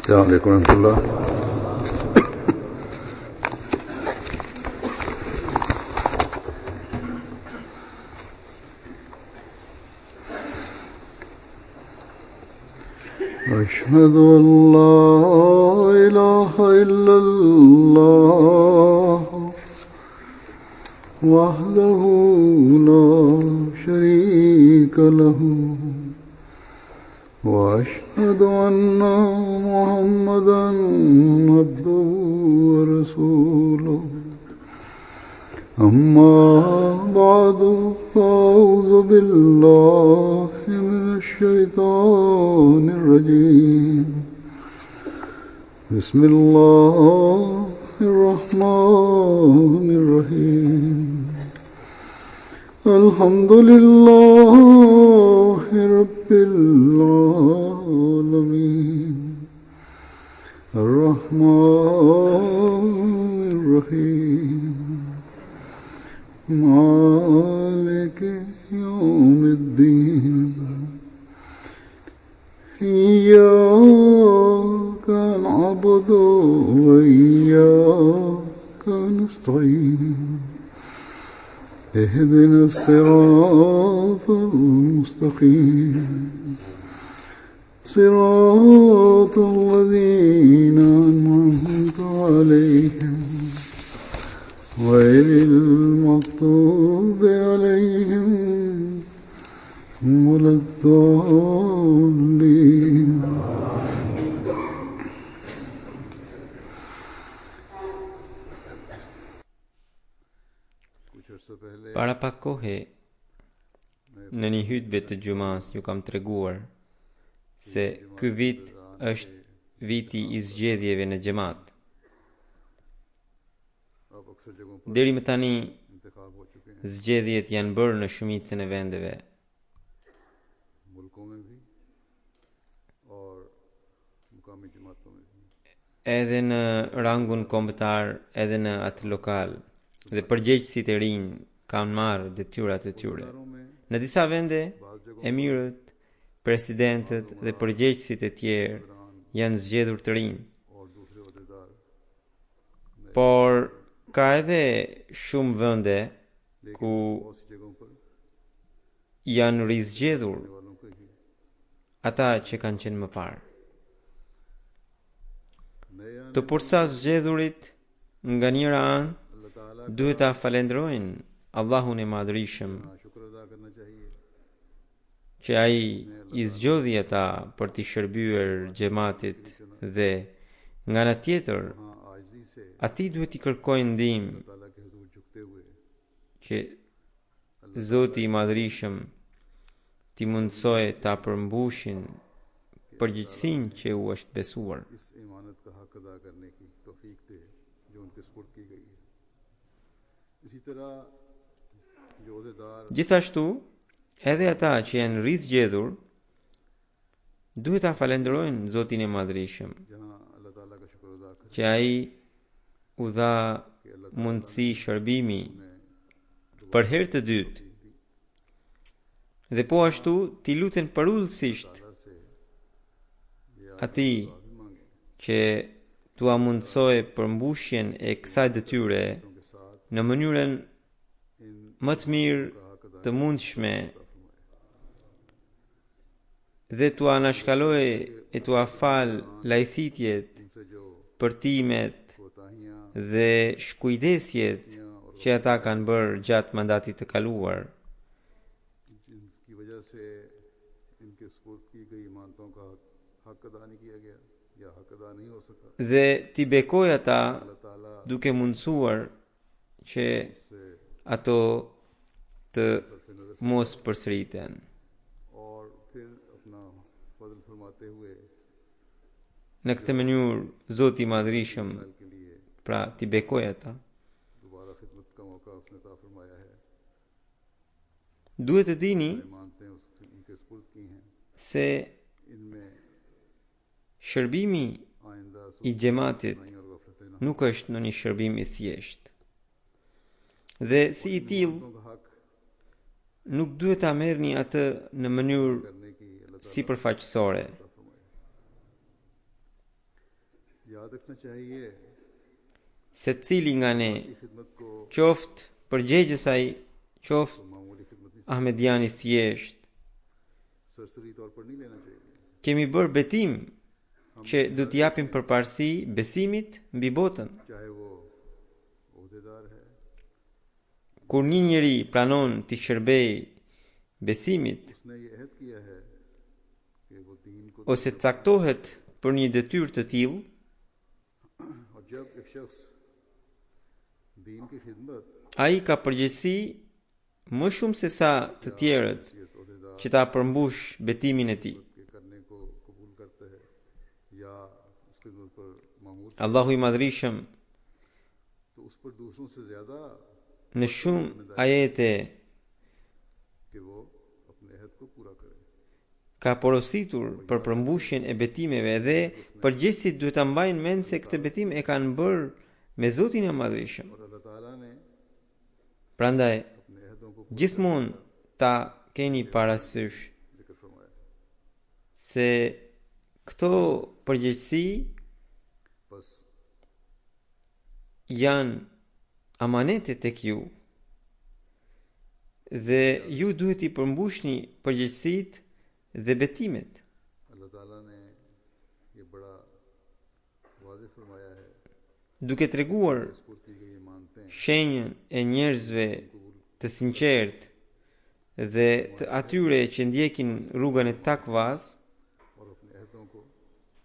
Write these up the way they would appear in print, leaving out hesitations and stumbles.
السلام عليكم ورحمة الله. أشهد أن لا إله إلا الله وحده لا شريك له وأشهد أن محمدا عبده ورسوله أما بعد فأعوذ بالله من الشيطان الرجيم بسم الله الرحمن الرحيم الحمد لله رب العالمين الرحمن الرحيم مالك يوم الدين إياك نعبد وإياك نستعين اهدنا الصراط المستقيم صراط الذين أنعمت عليهم غير المغضوب عليهم ولا الضالين. Para pak kohe në një hutbë të gjumas ju kam treguar se ky vit është viti i zgjedhjeve në xhamat. Deri më tani zgjedhjet janë bërë në shumicën e vendeve. Edhe në rangun kombëtar, edhe në atë lokal, dhe përgjegjësit e rinj kanë marrë detyrat e tyre. Në disa vende, emirët, presidentët dhe përgjegjësit e tjerë janë zgjedhur të rinj. Por ka edhe shumë vende ku janë rizgjedhur ata që kanë qenë më parë. Të përsa zgjedhurit nga njëra anë duhet ta falenderojnë Allahun e Madhërisëm që ai i zgjodhi ata për të shërbyer xhamatit dhe nga ana tjetër atij duhet i kërkojnë ndihmë që Zoti i Madhërisëm t'i mundsojë ta përmbushin përgjegjësinë që u është besuar. Gjithashtu, edhe ata që janë rizgjedhur duhet ta falenderojnë Zotin e Madhërisëm që ai u dha mundësi shërbimi për herë të dytë dhe po ashtu t'i luten përullësisht atij që t'ua mundsojë përmbushjen e kësaj detyre në mënyrën më të mirë të mundshme dhe t'ua anashkalojë e t'ua fal lajthitjet, përtimet dhe shkujdesjet që ata kanë bërë gjatë mandatit të kaluar. Dhe t'i bekoj ata duke mundsuar që ato të mos përsëriten. Në këtë mënyrë Zoti i Madhërisëm pra t'i bekoj ata. Duhet të dini se shërbimi i xhamatit nuk është në një shërbim i thjeshtë. Dhe si i tillë nuk duhet ta merrni atë në mënyrë sipërfaqësore. याद रखना चाहिए secili nga ne, कि खिदमत को qoftë përgjegjës ai, qoftë मामूली खिदमत नहीं Ahmediani thjesht, सरसरी तौर पर नहीं लेना चाहिए kemi bërë betim që do t'japim përparësi besimit mbi botën. चाहे वो ओहदेदार है Kur një njeri pranon të shërbej besimit उसने ये अहद किया है कि वो दीन को ose caktohet për një detyrë të tillë, और जब एक शख्स दीन की खिदमत ai ka përgjegjësi më shumë se sa të tjerët ओहदेदार që ta përmbush betimin e tij. के करने को कबूल करता है या उस खिदमत पर मामूल Allahu i Madhrishëm तो उस पर दूसरों से ज्यादा në shumë ajete कि वो अपने अहद को पूरा करे ka porositur për përmbushjen e betimeve dhe përgjegjësit duhet ta mbajnë mend se këtë betim e kanë bërë me Zotin e Madhrishëm. और अल्लाह ताला ने Prandaj अपने अहदों को gjithmonë ta keni parasysh जिक्र फरमाया se këto përgjegjësi बस janë amanete tek ju dhe ju duhet i përmbushni përgjegjësitë dhe betimet. अल्लाह ताला ने ये बड़ा वाज़ेह फरमाया है Duke treguar स्पुर्द की गई ये मानते हैं shenjën e njerëzve të sinqertë dhe të atyre që ndjekin rrugën e takvas, और अपने अहदों को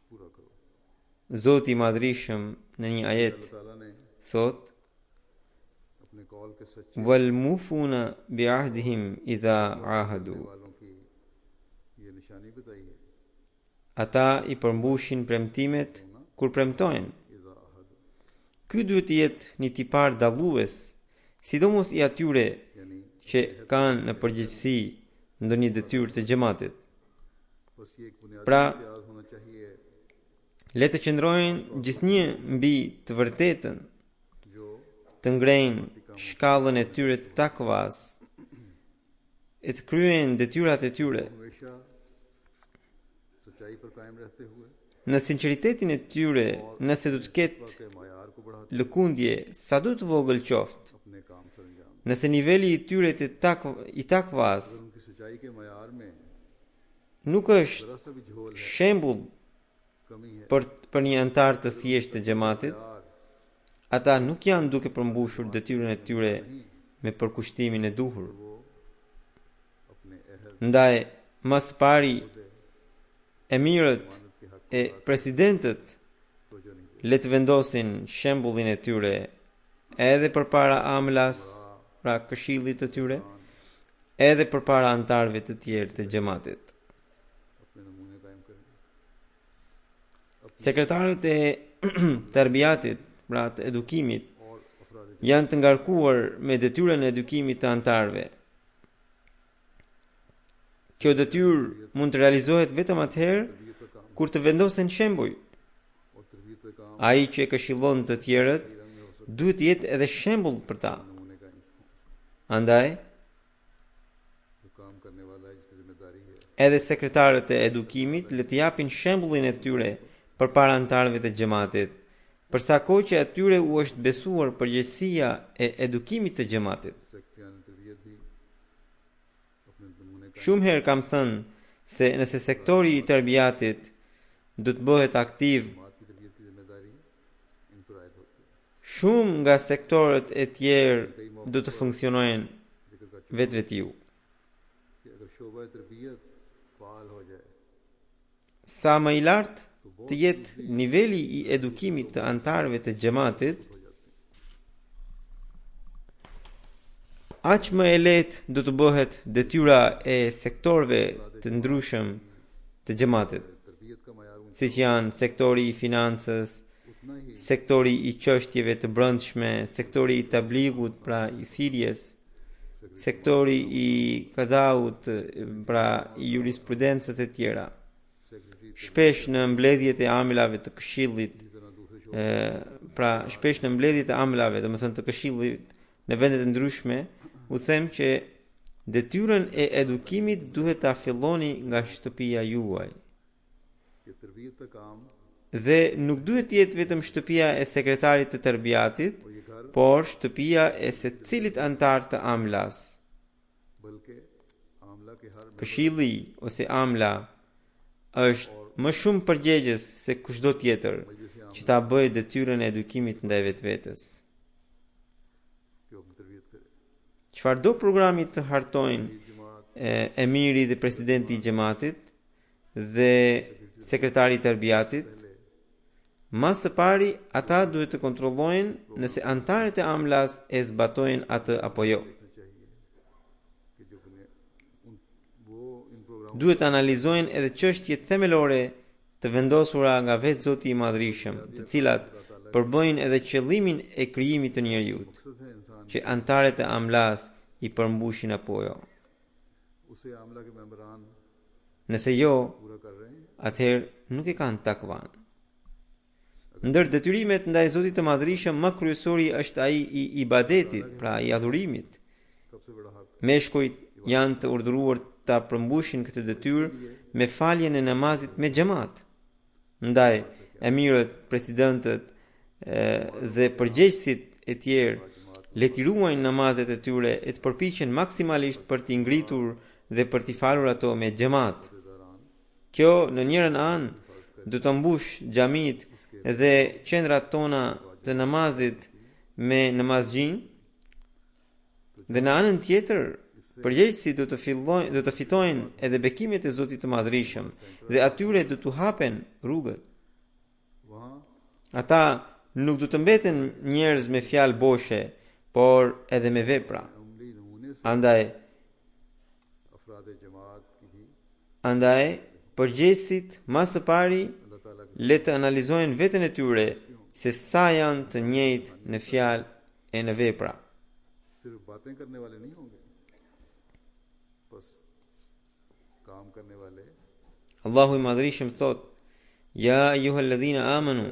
पूरा करो Zoti i Madhrishëm në një ajet अल्लाह ताला ने thot: अपने कौल के सच्चे "Wal mufuna bi ahdihim idha ahadu." वालों की ये निशानी बताई है Ata i përmbushin premtimet kur premtojnë. इज़ा अहद Ky duhet të jetë një tipar dallues, sidomos i atyre यानी që kanë në përgjegjësi ndonjë detyrë të xhamatit. बस ये एक बुनियादी Pra, इम्तियाज होना चाहिए le të qëndrojnë gjithnjë mbi të vërtetën, जो të ngrejnë shkallën e tyre të takvas, e të kryejnë detyrat e tyre हमेशा सच्चाई पर कायम रहते हुए në sinqeritetin e tyre, nëse do të ketë के मायार को बढ़ाते lëkundje sado të vogël qoftë, अपने काम सर अंजाम nëse niveli i tyre i takvas अगर उनकी सच्चाई के मायार में nuk është जरा सा भी झोल है shembull कमी है për një antar të thjeshtë të xhamatit, यार ata nuk janë duke përmbushur detyrën e tyre me përkushtimin e duhur. वो अपने अहद Ndaj, mas pari, emirët के हक e presidentët तो जो नहीं le të vendosin shembullin e tyre edhe përpara amlas, pra këshillit të tyre, edhe përpara antarëve të tjerë të xhamatit. अपने नमूने कायम करें Sekretarët e terbiatit, pra të edukimit, और अफराद janë të ngarkuar me detyrën e edukimit të antarëve. Kjo detyrë mund të realizohet vetëm atëherë तरबियत का काम kur të vendosen shembuj. और तरबियत का काम Ai që e këshillon të tjerët रंग में हो सकता duhet të jetë edhe shembull për ta. है नमूने कायम Andaj, जो काम करने वाला है जिसकी जिम्मेदारी है edhe sekretarët e edukimit le të japin shembullin e tyre përpara antarëve të xhamatit, përsa kohë që atyre u është besuar përgjegjësia e edukimit të xhamatit. सेक्रेटरियान तरबियत भी अपने नमूने कायम Shumë herë kam thënë se nëse sektori i terbiatit do të bëhet aktiv, जमात की तरबियत की जिम्मेदारी इन पर आयद होती है shumë nga sektorët e tjerë do të funksionojnë जिक्र कर चुका vetvetiu. कि अगर शोबा तरबियत फाल हो जाए Sa më i lartë të jetë niveli i edukimit të antarëve të xhamatit, aq më e lehtë do të bëhet detyra e sektorëve të ndryshëm të xhamatit, तरबियत का मायार siç janë sektori i financës, उतना ही sektori i çështjeve të brendshme, sektori i tabligut, pra i thirrjes, sektori i qadaut, pra i jurisprudencës e tjera. Secretary Shpesh në mbledhjet e amlave të këshillit, तरह दूसरे pra shpesh në mbledhjet e amlave, domethënë të këshillit në vende të ndryshme, u them që detyrën e edukimit duhet ta filloni nga shtëpia juaj. कि तरबियत का काम Dhe nuk duhet të jetë vetëm shtëpia e sekretarit të tërbiatit, और ये घर por shtëpia e secilit antar të amlas. बल्कि आमला के हर Këshilli ose amla është më shumë përgjegjës se kushdo tjetër që ta bëjë detyrën e edukimit ndaj vetvetes. की अपनी तरबियत करे Çfarëdo programi të hartojnë Jamaat emiri dhe presidenti i xhamatit dhe sekretari i tërbiatit, më së pari ata duhet të kontrollojnë nëse antarët e amlas e zbatojnë atë apo jo. देखना चाहिए कि जो वो इन प्रोग्रामों Duhet të analizojnë edhe çështjet themelore të vendosura nga vetë Zoti i Madhërisëm, të cilat përbëjnë edhe qëllimin e krijimit të njerëzit, मकसद है इंसान që antarët e amlas i përmbushin apo jo. उसे आमला के मेंबरान Nëse jo, पूरा कर रहे हैं atëherë nuk e kanë takvan. Ndër detyrimet ndaj Zotit të Madhërisëm më kryesori është ai i ibadetit, pra i adhurimit. सबसे बड़ा हक Meshkujt janë të urdhëruar ta përmbushin këtë detyrë me faljen e namazit me xhamat. Ndaj emirët, presidentët dhe përgjegjësit e tjerë le t'i ruajnë namazet e tyre e të përpiqen maksimalisht për t'i ngritur dhe për t'i falur ato me xhamat. Kjo në njërin anë do të mbush xhamit dhe qendrat tona të namazit me namazgjin, dhe në anën tjetër përgjegjësit do të fitojnë edhe bekimet e Zotit të Madhërisëm dhe atyre do t'u hapen rrugët. वहाँ Ata nuk do të mbeten njerëz me fjalë boshe, por edhe me vepra. अमली नमूने से Andaj, अफराद जमात की भी andaj përgjegjësit më së pari अल्लाह ताला की le të analizojnë veten e tyre se sa janë të njëjtë në fjalë e në vepra. सिर्फ बातें करने वाले नहीं होंगे बस काम करने वाले Allahu i Madhërisëm thot: Ja ayyuhalladhina amanu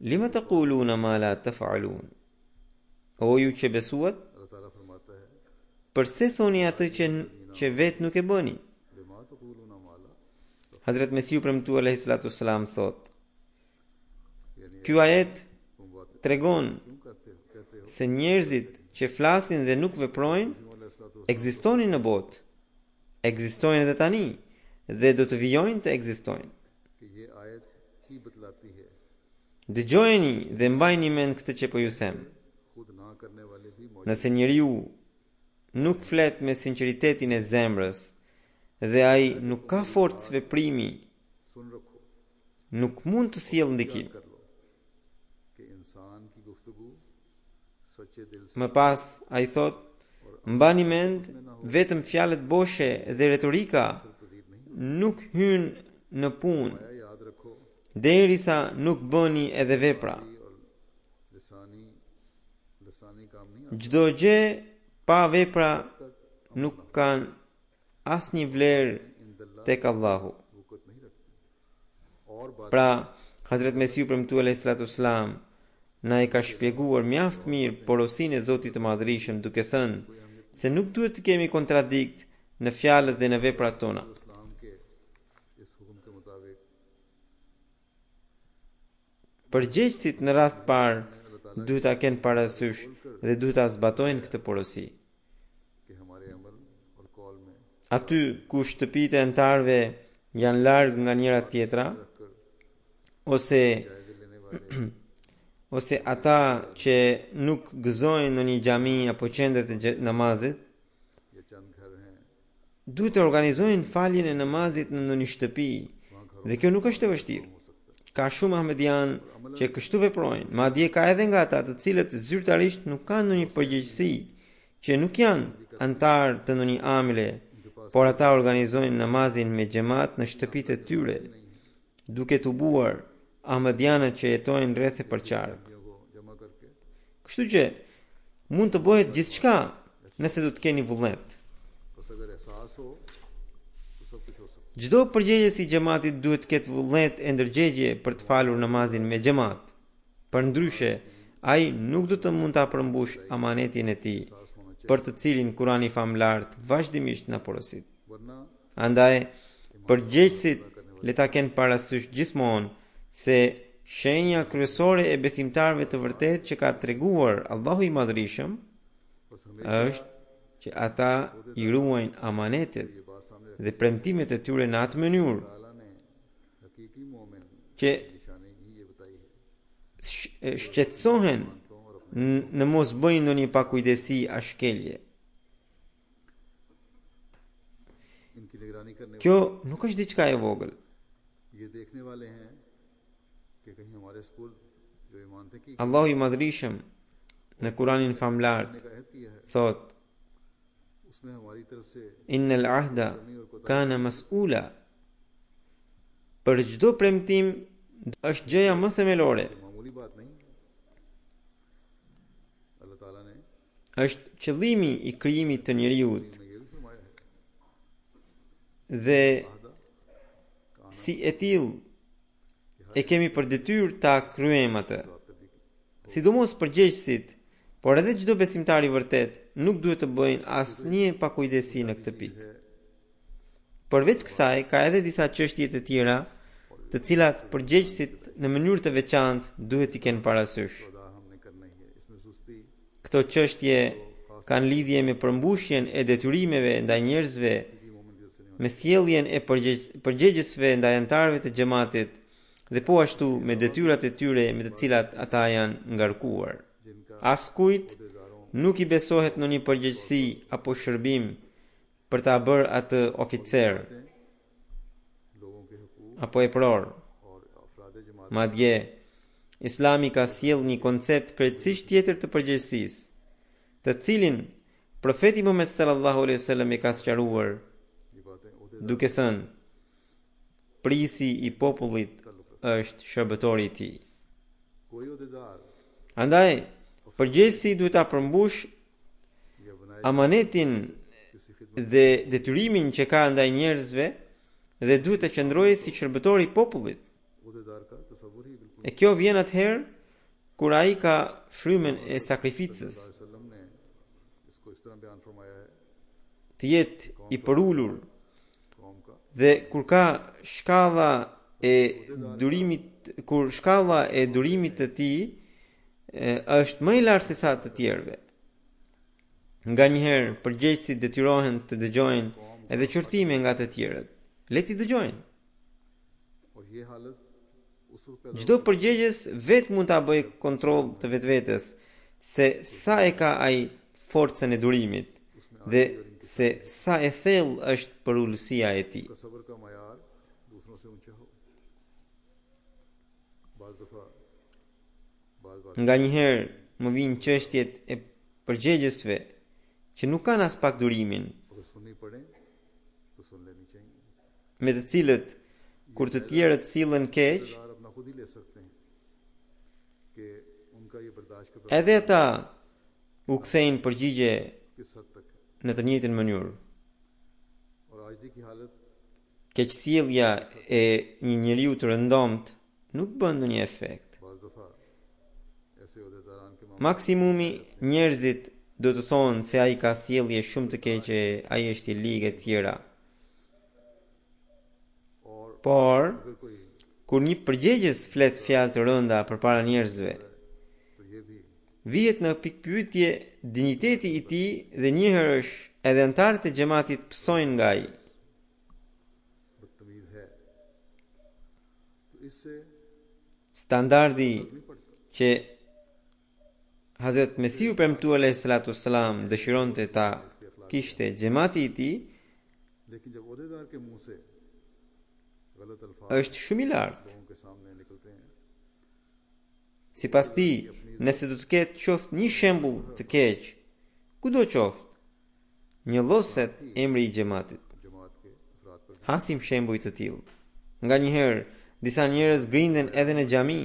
lima taquluna ma la taf'alun. O ju që besuat, अल्लाह ताला फरमाता है përse thoni atë që vetë nuk e bëni? Lima तक़ूलूना मा ला Hazrat Mesiu premtuar alayhi salatu wassalam thot: यानी Ky ajet तुम बातें tregon क्यों करते हो कहते हो se njerëzit që flasin dhe nuk veprojnë ekzistonin në botë, ekzistojnë edhe tani dhe do të vijojnë të ekzistojnë. कि ये आयत ही बतलाती है Dëgjojeni dhe mbajini mend këtë që po ju them. खुद ना करने वाले भी मौजूद Nëse njeriu nuk flet me sinqeritetin e zemrës dhe ai nuk ka forcë veprimi, सुन रखो nuk mund të sjellë ndikim. कर लो कि इंसान की गुफ्तगू सच्चे दिल से Më pas ai thot: mbani mend, vetëm fjalët boshe dhe retorika प्रतीत नहीं nuk hynë në punë है याद रखो derisa nuk bëni edhe vepra. और लसानी काम नहीं Çdo gjë pa vepra nuk kanë asnjë vlerë tek Allahu. वक़्त नहीं रखती और बात Pra, Hazrat Mesiu premtuar alayhi salatu wassalam na e ka shpjeguar mjaft mirë porosinë e Zotit të Madhërisëm duke thënë se nuk duhet të kemi kontradikt në fjalët dhe në veprat tona. इस्लाम के इस हुक्म के मुताबिक Përgjegjësit në radh të parë duhet ta kenë parasysh dhe duhet ta zbatojnë këtë porosi. कि हमारे अमल और कौल में Aty ku shtëpitë e antarëve janë larg nga njëra tjetra, ose जायज़े लेने वाले ose ata që nuk gëzojnë në një xhami apo qendër të namazit, या चंद घर हैं duhet të organizojnë faljen e namazit në ndonjë shtëpi. Dhe kjo nuk është e vështirë. Ka shumë ahmedian që kështu veprojnë, madje ka edhe nga ata të cilët zyrtarisht nuk kanë ndonjë përgjegjësi, që nuk janë antar të ndonjë amile, por ata organizojnë namazin me xhamat në shtëpitë e tyre, duke tubuar ahmedianët që jetojnë rreth e përqark. को जमा करके Kështu që mund të bëhet gjithçka nëse do të keni vullnet. बस अगर एहसास हो तो सब कुछ हो सकता Çdo përgjegjës i xhamatit duhet të ketë vullnet e ndërgjegje për të falur namazin me xhamat. Përndryshe, ai nuk do të mund ta përmbush amanetin e tij, për të cilin Kurani famlart vazhdimisht na porosit. वरना Andaj, përgjegjësit le ta kenë parasysh gjithmonë se shenja kryesore e besimtarëve të vërtetë që ka treguar Allahu i Madhërisëm बस हमें është që ata i ruajnë amanetet ये बात सामने dhe premtimet e tyre në atë mënyrë ताला ने हकीकी मोमिन që निशानी ही ये बताई है shqetësohen në mos bëjnë ndonjë pakujdesi ashkelje. इनकी निगरानी करने Kjo nuk është diçka e vogël. ये देखने वाले हैं कि कहीं हमारे स्कूल जो ईमान थे कि Allahu i Madhërisëm në Kuranin famlar ने का अहद किया है thot उसमें हमारी तरफ से innal ahda kana mas'ula. Për çdo premtim është gjëja më themelore. मामूली बात नहीं अल्लाह ताला ने Është qëllimi i krijimit të njeriut में ये भी फरमाया है dhe आदा si e tillë e kemi për detyrë ta kryejmë atë. Sidomos përgjegjësit, por edhe çdo besimtar i vërtet nuk duhet të bëjnë asnjë pakujdesi në këtë pikë. Përveç kësaj, ka edhe disa çështje të tjera, të cilat përgjegjësit në mënyrë të veçantë duhet t'i kenë parasysh. खुदा हमने करना ही है इसमें सुस्ती Këto çështje kanë lidhje me përmbushjen e detyrimeve ndaj njerëzve, की मोमिन की तरफ से नहीं me sjelljen e përgjegjësve ndaj anëtarëve të xhamatit dhe po ashtu me detyrat e tyre me të cilat ata janë ngarkuar. जिनका Askujt अहदेदारों nuk i besohet në një përgjegjësi apo shërbim për ta bërë atë oficer लोगों के हकूक apo epror. और अफराद जमात Madje, Islami ka sjell një koncept krejtësisht tjetër të përgjegjësisë, të cilin profeti Muhammed sallallahu alaihi wasallam e ka sqaruar ये बातें उहदे duke thënë: prisi i popullit është shërbëtori i tij. कोई अहदेदार Andaj, përgjegjësi duhet ta përmbush या बनाए amanetin किसी खिदमत dhe detyrimin që ka ndaj njerëzve dhe duhet të qëndrojë si shërbëtori i popullit. अहदेदार का तस्वुर ही बिल्कुल E kjo vjen atëherë kur ai ka frymën e sakrificës, वसल्लम ने इसको इस तरह बयान फरमाया है të jetë i përulur कौम का dhe kur ka shkalla e durimit, kur shkalla e durimit të tij është më i lartë se sa të tjerëve. Nganjëherë përgjegjësit detyrohen të dëgjojnë edhe qortime nga të tjerët. Le t'i dëgjojnë. और ये हालत उस वक्त पैदा Çdo përgjegjës vetë mund ta bëjë kontroll të vetvetes se sa e ka ai forcën e durimit dhe se sa e thellë është përulësia e tij. का सब्र का मयार दूसरों से ऊंचा हो बाज दफा बाज बात Nganjëherë më vijnë çështjet e përgjegjësve që nuk kanë as pak durimin, अगर सुननी पड़े तो सुन लेनी चाहिए me të cilët kur të tjerët sillen keq, अहदेदार अपना खुद ही ले सकते हैं कि उनका ये बर्दाश्त का edhe ata u kthejnë përgjigje किस हद तक है në të njëjtën mënyrë. और आजदी की हालत Keqsjellja e një njeriu të rëndomt nuk bën ndonjë efekt. बाज दफा ऐसे अहदेदारान के मामले Maksimumi njerëzit do të thonë se ai ka sjellje shumë të keqe, ai është i ligë e tjera. और Por अगर कोई kur një përgjegjës flet fjalë të rënda përpara njerëzve, तो ये भी vihet në pikpyetje dinjiteti i tij dhe njëherësh edhe anëtarët e xhamatit psojnë nga ai. बदतमीज है तो इससे Standardi नहीं पड़ता që Hazret Mesiu premtuar alayhi salatu wassalam dëshironte ta kishte xhamati i tij लेकिन जब अहदेदार के मुंह से गलत अल्फाज është shumë i lartë. लोगों के सामने निकलते हैं Sipas tij, nëse do të ketë qoftë një shembull të keq, kudo qoftë, njolloset emri i xhamatit. जमात के अफराद पर Hasim shembuj të tillë. Nganjëherë disa njerëz grinden edhe në xhami.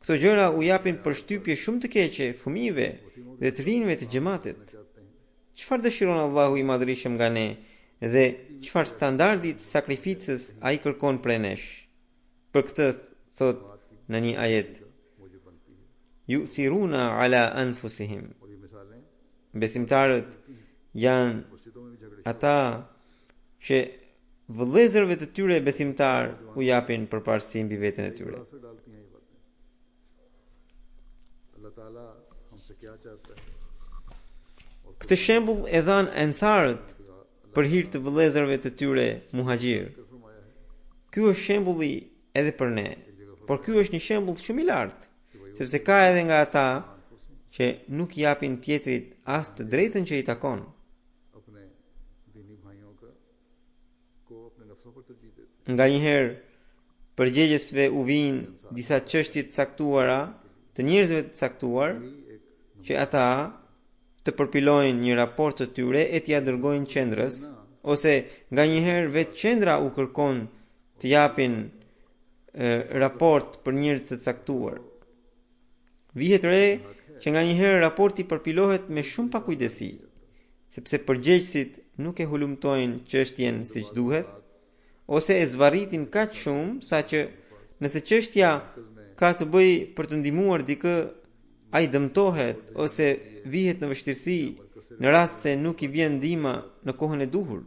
Këto gjëra u japin përshtypje shumë të keqe fëmijëve dhe të rinjve të xhamatit. चाहते हैं Çfarë dëshiron Allahu i Madhërisëm nga ne dhe çfarë standardi të sakrificës ai kërkon prej nesh? Për këtë thot në një ajet: मुझे बनती है yu'thiruna ala anfusihim. और ये मिसालें Besimtarët janë मस्जिदों में भी झगड़े ata që vëllezërve të tyre besimtar u japin përparësi mbi veten e tyre. बड़ा असर डालती हैं ये बातें। अल्लाह ताला हमसे क्या चाहता है और Këtë shembull e dhan ensarët për hir të vëllezërve të tyre muhaxhir. क्या फरमाया है Ky është shembulli edhe për ne, por ky është një shembull shumë i lartë, sepse ka edhe nga ata që nuk japin tjetrit as të drejtën që i takon. अपने दीनी भाइयों को अपने नफ्सों पर तरजीह देते हैं। Nga njëherë përgjegjësve u vijnë disa çështje të caktuara të njerëzve të caktuar që ata të përpilojnë një raport të tyre e t'ia dërgojnë qendrës, ose nga njëherë vetë qendra u kërkon të japin raport për njerëz të caktuar. Vihet re që nga njëherë raporti përpilohet me shumë pakujdesi, sepse përgjegjësit nuk e hulumtojnë çështjen siç duhet, ose e zvarritin kaq shumë sa që nëse çështja ka të bëjë për të ndihmuar dikë, ai dëmtohet ose vihet në vështirësi në rast se nuk i vjen ndihma në kohën e duhur.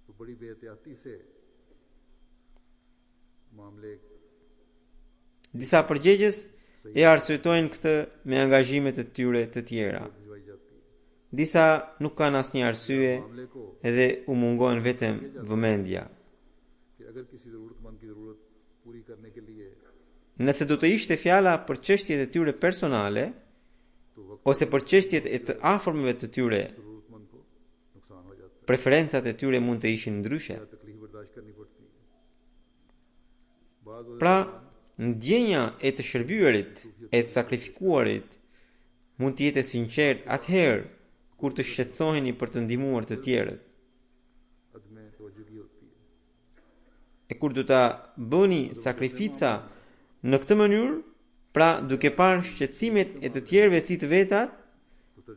तो बड़ी बेहतियाती से मामले Disa përgjegjës e arsyetojnë këtë me angazhime të tyre të tjera. भिजवाई जाती है। Disa nuk kanë asnjë arsye मामले को edhe u mungohen vetëm vëmendja. कि अगर किसी जरूरतमंद की जरूरत पूरी करने के लिए Nëse do të ishte fjala për çështjet e tyre personale तो वक्त ose për çështjet e të afërmëve të tyre, जरूरतमंद को नुकसान हो जाता preferencat e tyre mund të ishin ndryshe. है, तकलीफ बर्दाश्त करनी पड़ती है। बाज़ Pra, ndjenja e të shërbyerit, e të sakrifikuarit mund të jetë e sinqert atëherë kur të shqetësoheni për të ndihmuar të tjerët. अदमे तवज्जो की होती है। E kur do ta bëni sakrifica në këtë mënyrë, pra duke parë shqetësimet e të tjerëve si të vetat,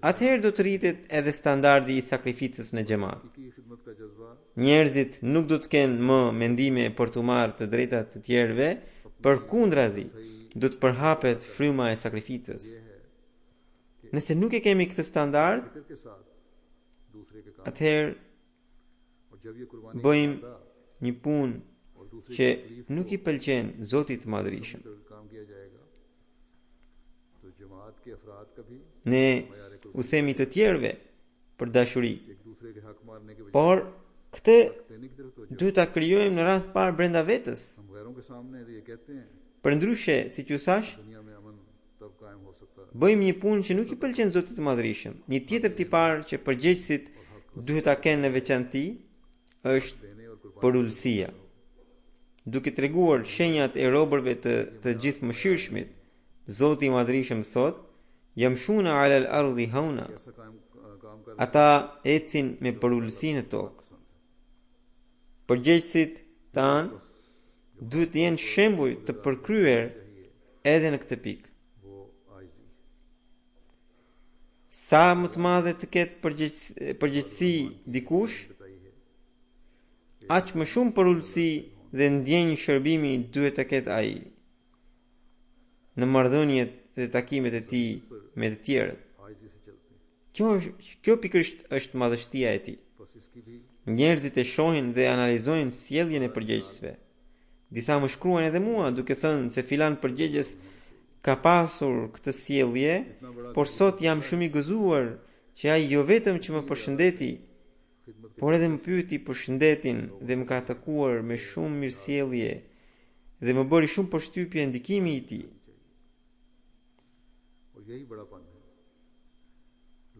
atëherë do të rritet edhe standardi i sakrificës në xhamat. की खिदमत का जज्बा Njerëzit nuk do të kenë më mendime për të marrë të drejtat të tjerëve, përkundrazi, do të përhapet fryma e sakrificës. Nëse nuk e kemi këtë standard, फिक्र के साथ दूसरे के काम atëherë और जब ये कुर्बानी bëjmë का një punë और दूसरे që की तकलीफ nuk i pëlqen Zotit të Madhërisëm. पर काम किया जाएगा तो जमात के अफराद का भी Ne u themi të tjerëve për dashuri, एक दूसरे के हक मारने के बजाय por këtë देने की तरफ तवज्जो। duhet ta krijojmë në radh parë brenda vetës. हम गैरों के सामने ये कहते हैं Përndryshe, siç ju thash, दुनिया में अमन तब कायम हो सकता है bëjmë një punë që nuk i pëlqen Zotit të Madhërisëm. Një tjetër tipar që përgjegjësit duhet ta kenë në veçanti është देने और कुर्बानी përullësia. Duke treguar shenjat e robërve të gjithë mëshirshmit, Zoti i Madhërisëm thot: "Yamshuna 'ala al-ardhi hauna." ऐसा काम कर Ata ecin me përullësi në tokë. Përgjegjësit tan duhet të jenë shembuj të përkryer edhe në këtë pikë. वो IG Sa më të madhe të ketë përgjegjësi dikush, बताई है aq më shumë përullësi dhe ndjenjë shërbimi duhet të ketë ai në marrëdhëniet dhe takimet e tij me të tjerët. IG से चलते हैं Kjo pikërisht është madhështia e tij. बस इसकी भी Njerëzit e shohin dhe analizojnë sjelljen e përgjegjësve. Disa më shkruan edhe mua duke thënë se filan përgjegjës ka pasur këtë sjellje, por sot jam shumë i gëzuar që ai jo vetëm që më përshëndeti, खिदमत por edhe më pyeti për shëndetin dhe më ka takuar me shumë mirësjellje dhe më bëri shumë përshtypje ndikimi i tij. और यही बड़ापन है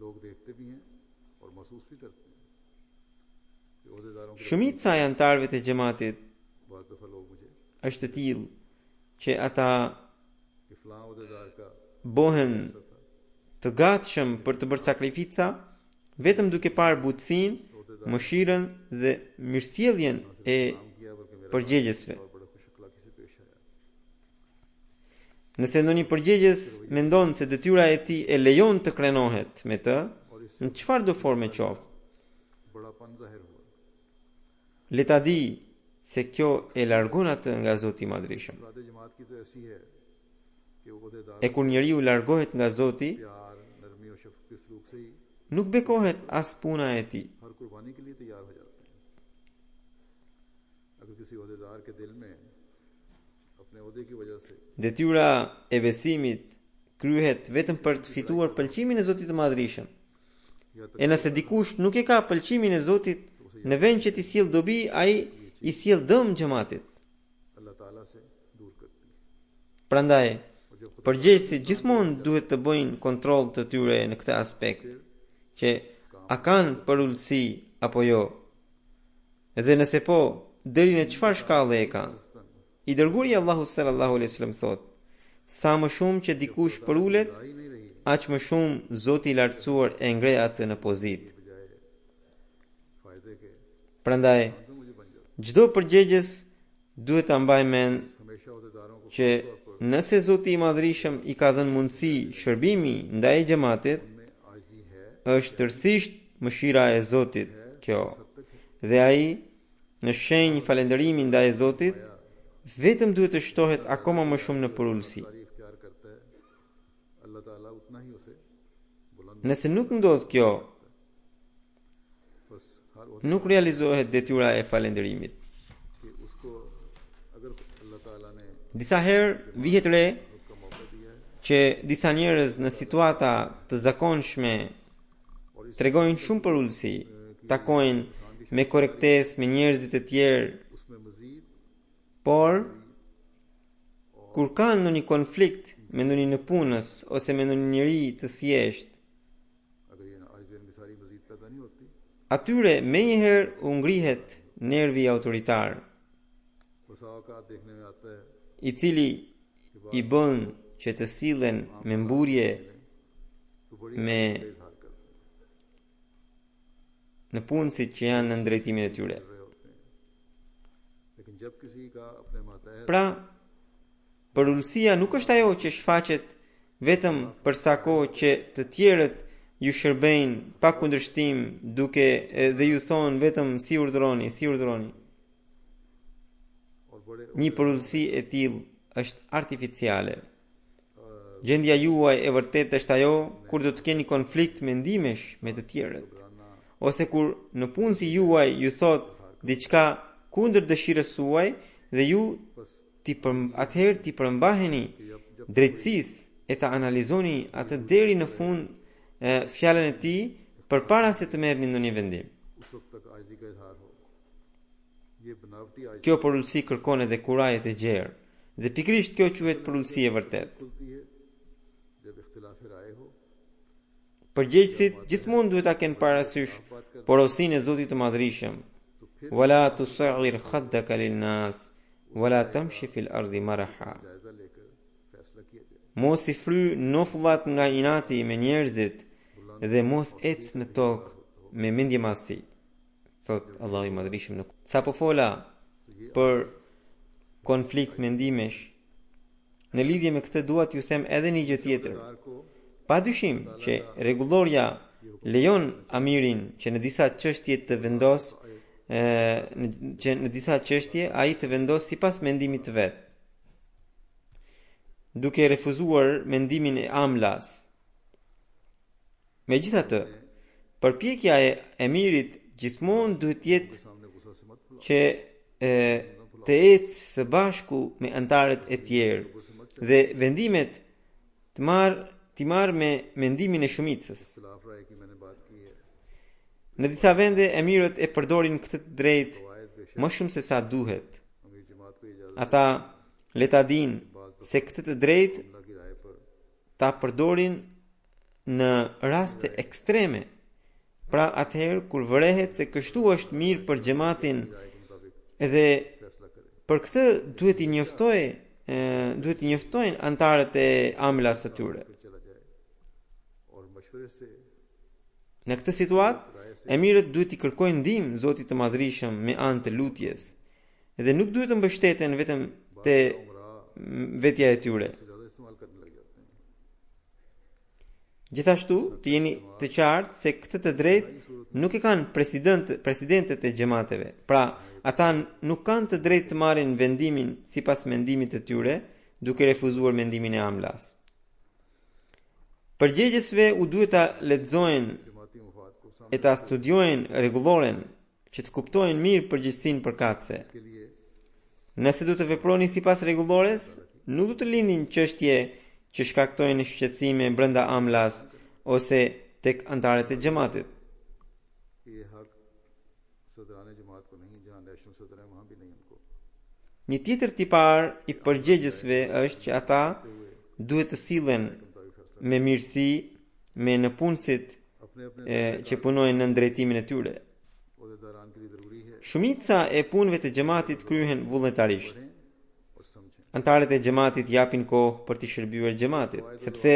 लोग देखते भी हैं और महसूस भी करते हैं कि ओहदेदारों के Shumica e antarëve të xhamatit बाद दफा लोग मुझे është e tillë që ata कि फलां ओहदेदार का bohen ऐसा था të gatshëm për të bërë sakrifica vetëm duke parë butësinë, mëshirën dhe mirësjelljen e काम किया बल्कि मेरा përgjegjësve. और बड़ा खुश अखलाकी से पेश आया Nëse ndonjë përgjegjës mendon se detyra e tij e lejon të krenohet me të, në çfarë do forme qoftë, बड़ापन जाहिर हुआ le ta di se kjo e largon atë nga Zoti i Madhërisëm. अफराद जमात की तो ऐसी है कि ओहदेदार E kur njeriu largohet nga Zoti, प्यार नरमी और शफकत के सलूक से ही nuk bekohet as puna e tij. हर कुर्बानी के लिए तैयार हो जाते हैं अगर किसी ओहदेदार के दिल में अपने ओहदे की वजह से Detyra e besimit kryhet vetëm për të fituar pëlqimin e Zotit të Madhërisëm. E nëse dikush nuk e ka pëlqimin e Zotit, në vend që t'i sjell dobi, ai i sjell dëm xhamatit. अल्लाह ताला से दूर करती है। Prandaj, përgjegjësit gjithmonë duhet të bëjnë kontroll të tyre në këtë aspekt, që a kanë për ullësi apo jo. Edhe nëse po, deri në çfarë shkallë e kanë. I dërguari i Allahut sallallahu alaihi wasallam thotë, sa më shumë që dikush përulet, aq më shumë Zoti i lartësuar e ngre atë në pozitë. फायदे के Prandaj, çdo përgjegjës duhet ta mbajë mend हमेशा ओहदेदारों को që nëse Zoti i Madhërisëm i ka dhënë mundësi shërbimi ndaj xhamatit, में आजी है është tërësisht mëshira e Zotit kjo. Dhe ai në shenjë falënderimi ndaj Zotit vetëm duhet të shtohet akoma më shumë në përullësi. सारी इख्तियार करता है, अल्लाह ताला उतना ही उसे बुलंद Nëse nuk ndodh kjo, बस हर nuk realizohet detyra e falënderimit. कि उसको अगर अल्लाह ताला ने Disa herë vihet re उसका मौका दिया है që disa njerëz në situata të zakonshme tregojnë shumë përullësi, takojnë me korrektesë me njerëzit e tjerë, उसमें मजीद por kur kanë ndonjë konflikt me ndonjë në punës ose me ndonjë njeri të thjesht, अगर ये आजी सारी मजीद पैदा नहीं होती atyre menjëherë u ngrihet nervi autoritar, बसा औकात देखने में आता है i cili i bën që të sillen me mburje तो बड़ी me इजहार करते në punësit që janë në drejtimin e tyre. रहे होते हैं, लेकिन जब किसी का अपने मातहत Pra, përullësia nuk është ajo që shfaqet vetëm për sa kohë që të tjerët ju shërbejnë pa kundërshtim duke dhe ju thonë vetëm si urdhroni, si urdhroni. और बड़े Një përullësi e tillë është artificiale. Gjendja juaj e vërtet është ajo kur do të keni konflikt mendimesh me të tjerët, ose kur në punësi juaj ju thot diçka kundër dëshirës suaj dhe ju atëherë ti përmbaheni drejtësisë e ta analizoni atë deri në fund fjalën e tij përpara se të merrni ndonjë vendim. उस वक्त तक आजी का इजहार हो, ये बनावटी आजी Kjo përullësi kërkon edhe kuraje të gjerë, dhe pikrisht kjo quhet përullësi e vërtet. खुलती है जब इख्तिलाफ राय हो, Përgjegjësit gjithmonë duhet ta kenë parasysh porosinë e Zotit të Madhërisëm. Wala tusa'ir khaddaka lin-nas wala tamshi fil ardi maraha. जायजा लेकर फैसला किया जाए। Mos i fry nofullat nga inati me njerëzit dhe mos ec në tokë me mendje madhësi. Thot Allahu i Madhërisëm në sa po fola për konflikt mendimesh, në lidhje me këtë dua t'ju them edhe një gjë tjetër. सरकार को Pa dyshim që rregulloria lejon amirin që në disa çështje të vendos që në disa çështje ai të vendos sipas mendimit të vet, duke refuzuar mendimin e amlas. Megjithatë, përpjekja e emirit gjithmonë duhet të jetë सामने गुस्सा से मत बुलाओ, që të ecë së bashku me antarët e tjerë dhe vendimet të marrë me mendimin e shumicës. इख्तिलाफ राय की मैंने बात की है, Në disa vende emirët e përdorin këtë drejtë वायद बेशक më shumë se sa duhet. अमीर जमात को इजाजत Ata le ta dinë se këtë të drejtë अल्लाह की राय पर ta përdorin në raste ekstreme. Pra atëherë kur vërehet se kështu është mirë për xhamatin राय के मुताबिक dhe फैसला करे। për këtë duhet i njoftojnë antarët e amlas së tyre. फिर चला जाए और मशवरे से Në këtë situatë, emirët duhet i kërkojnë ndihmë Zotit të Madhërisëm me anë të lutjes dhe nuk duhet të mbështeten vetëm te vetja e tyre. से ज़्यादा इस्तेमाल करने लग जाते हैं। Gjithashtu, të jeni të qartë se këtë të drejtë nuk e kanë presidentët e xhamateve. Pra, ata nuk kanë të drejtë të marrin vendimin sipas mendimit të tyre, duke refuzuar mendimin e amlas. Përgjegjësve u duhet ta lexojnë जमाती मुफाद को e ta studiojnë rregulloren që të kuptojnë mirë përgjegjësinë përkatëse. के लिए Nëse do të veproni sipas rregullores, nuk do të lindin çështje që shkaktojnë shqetësime brenda amlas ose tek antarët e xhamatit. ये हक सदरान जमात को नहीं, जहाँ नेशनल सदर है वहाँ भी नहीं उनको। Një tjetër tipar i përgjegjësve është që ata duhet të sillen me mirësi me nëpunësit që punojnë në drejtimin e tyre. ओहदेदारान के लिए जरूरी है Shumica e punëve të xhamatit kryhen vullnetarisht. और समझें Antarët e xhamatit japin kohë për të shërbyer xhamatit, sepse